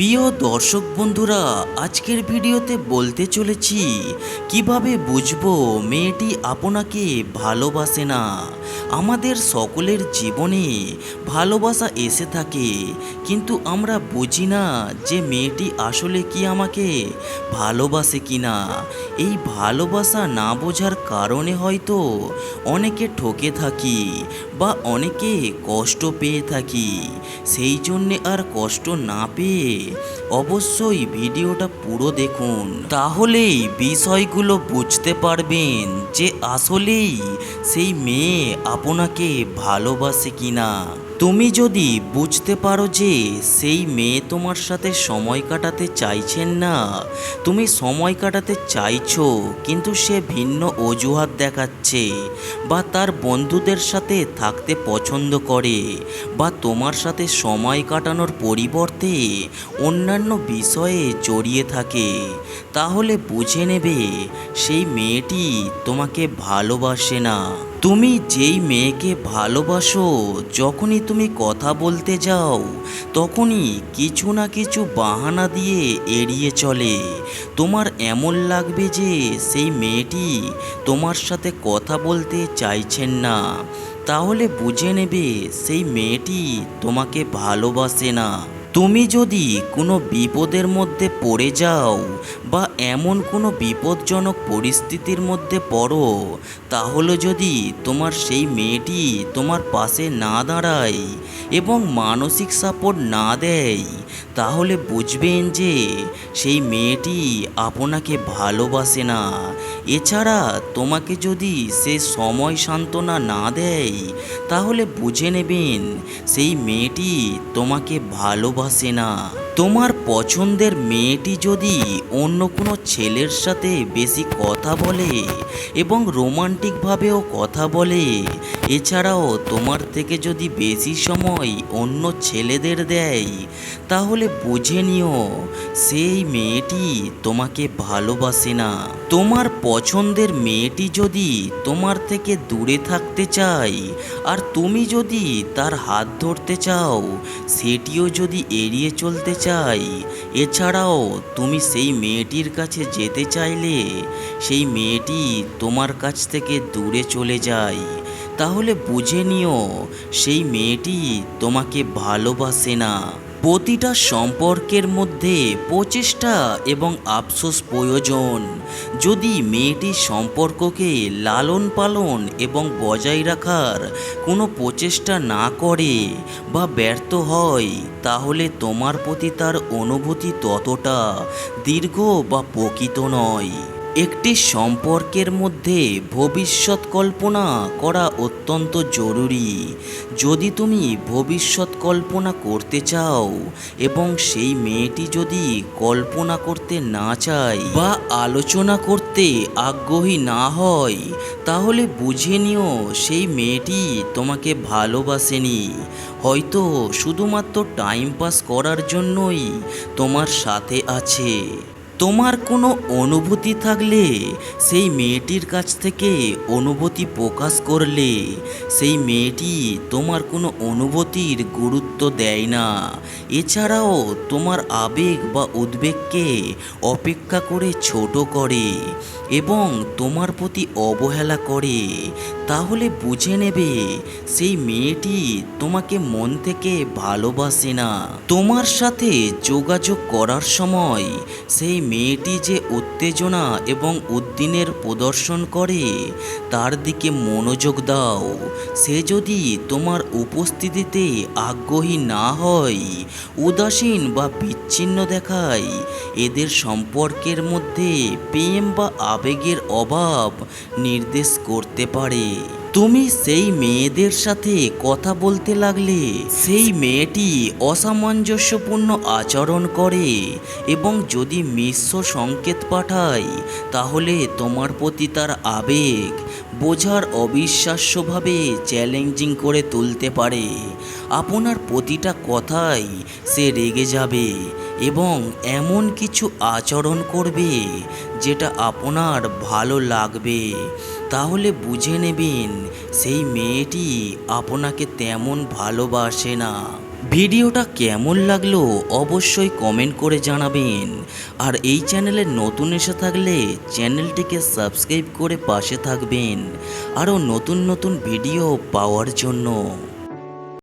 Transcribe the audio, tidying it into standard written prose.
প্রিয় দর্শক বন্ধুরা, আজকের ভিডিওতে বলতে চলেছি কিভাবে বুঝবো মেয়েটি আপনাকে ভালোবাসে না। আমাদের সকলের জীবনে ভালোবাসা এসে থাকে, কিন্তু আমরা বুঝি না যে মেয়েটি আসলে কি আমাকে ভালোবাসে কি না। এই ভালোবাসা না বোঝার কারণে হয়তো অনেকে ঠকে থাকি বা অনেকে কষ্ট পেয়ে থাকি। সেই জন্যে আর কষ্ট না পেয়ে অবশ্যই ভিডিওটা পুরো দেখুন, তাহলেই বিষয়গুলো বুঝতে পারবেন যে আসলেই সেই মেয়ে আপনাকে ভালোবাসে কিনা। তুমি যদি বুঝতে পারো যে সেই মেয়ে তোমার সাথে সময় কাটাতে চাইছেন না, তুমি সময় কাটাতে চাইছো কিন্তু সে ভিন্ন অজুহাত দেখাচ্ছে, বা তার বন্ধুদের সাথে থাকতে পছন্দ করে, বা তোমার সাথে সময় কাটানোর পরিবর্তে অন্যান্য বিষয়ে জড়িয়ে থাকে, তাহলে বুঝে নেবে সেই মেয়েটি তোমাকে ভালোবাসে না। তুমি যেই মেয়েকে ভালোবাসো, যখনই তুমি কথা বলতে যাও তখনই কিছু না কিছু বাহানা দিয়ে এড়িয়ে চলে। তোমার এমন লাগবে যে সেই মেয়েটি তোমার সাথে কথা বলতে চাইছেন না, তাহলে বুঝে নেবে সেই মেয়েটি তোমাকে ভালোবাসে না। তুমি যদি কোনো বিপদের মধ্যে পড়ে যাও বা এমন কোনো বিপজ্জনক পরিস্থিতির মধ্যে পড়ো, তাহলে যদি তোমার সেই মেয়েটি তোমার পাশে না দাঁড়ায় এবং মানসিক সাপোর্ট না দেয়, তাহলে বুঝবেন যে সেই মেয়েটি আপনাকে ভালোবাসে না। এছাড়া তোমাকে যদি সে সময় সান্ত্বনা না দেয়, তাহলে বুঝে নেবেন সেই মেয়েটি তোমাকে ভালোবাসে না। তোমার পছন্দের মেয়েটি যদি অন্য কোনো ছেলের সাথে বেশি কথা বলে এবং রোমান্টিকভাবেও কথা বলে, এছাড়াও তোমার থেকে যদি বেশি সময় অন্য ছেলেদের দেয়, তাহলে বুঝে নিও সেই মেয়েটি তোমাকে ভালোবাসে না। তোমার পছন্দের মেয়েটি যদি তোমার থেকে দূরে থাকতে চায় আর তুমি যদি তার হাত ধরতে চাও, সেটিও যদি এড়িয়ে চলতে চাই, এছাড়াও তুমি সেই মেয়েটির কাছে যেতে চাইলে সেই মেয়েটি তোমার কাছ থেকে দূরে চলে যায়, তাহলে বুঝে নিও সেই মেয়েটি তোমাকে ভালোবাসে না। প্রতিটা সম্পর্কের মধ্যে প্রচেষ্টা এবং আফসোস প্রয়োজন। যদি মেয়েটি সম্পর্ককে লালন পালন এবং বজায় রাখার কোনো প্রচেষ্টা না করে বা ব্যর্থ হয়, তাহলে তোমার প্রতি তার অনুভূতি ততটা দীর্ঘ বা প্রকৃত নয়। একটি সম্পর্কের মধ্যে ভবিষ্যৎ কল্পনা করা অত্যন্ত জরুরি। যদি তুমি ভবিষ্যৎ কল্পনা করতে চাও এবং সেই মেয়েটি যদি কল্পনা করতে না চায় বা আলোচনা করতে আগ্রহী না হয়, তাহলে বুঝে নিও সেই মেয়েটি তোমাকে ভালোবাসেনি। হয়তো শুধুমাত্র টাইম পাস করার জন্যই তোমার সাথে আছে। তোমার কোনো অনুভূতি থাকলে সেই মেয়েটির কাছ থেকে অনুভূতি প্রকাশ করলে সেই মেয়েটি তোমার কোনো অনুভূতির গুরুত্ব দেয় না। এছাড়াও তোমার আবেগ বা উদ্বেগকে অপেক্ষা করে ছোট করে এবং তোমার প্রতি অবহেলা করে, তাহলে বুঝে নেবে সেই মেয়েটি তোমাকে মন থেকে ভালোবাসে না। তোমার সাথে যোগাযোগ করার সময় সেই মেয়েটি যে উত্তেজনা এবং উদ্দিনের প্রদর্শন করে, তার দিকে মনোযোগ দাও। সে যদি তোমার উপস্থিতিতে আগ্রহী না হয়, উদাসীন বা বিচ্ছিন্ন দেখায়, এদের সম্পর্কের মধ্যে প্রেম বা আবেগের অভাব নির্দেশ করতে পারে। তুমি সেই মেয়েদের সাথে কথা বলতে লাগলে সেই মেয়েটি অসামঞ্জস্যপূর্ণ আচরণ করে এবং যদি মিশ্র সংকেত পাঠায়, তাহলে তোমার প্রতি তার আবেগ বোঝার অবিশ্বাস্যভাবে চ্যালেঞ্জিং করে তুলতে পারে। আপনার প্রতিটা কথাই সে রেগে যাবে এবং এমন কিছু আচরণ করবে যেটা আপনার ভালো লাগবে। তাহলে বুঝে নেবেন সেই মেয়েটি আপনাকে তেমন ভালোবাসে না। ভিডিওটা কেমন লাগলো অবশ্যই কমেন্ট করে জানাবেন। আর এই চ্যানেলে নতুন এসে থাকলে চ্যানেলটিকে সাবস্ক্রাইব করে পাশে থাকবেন আরও নতুন নতুন ভিডিও পাওয়ার জন্য।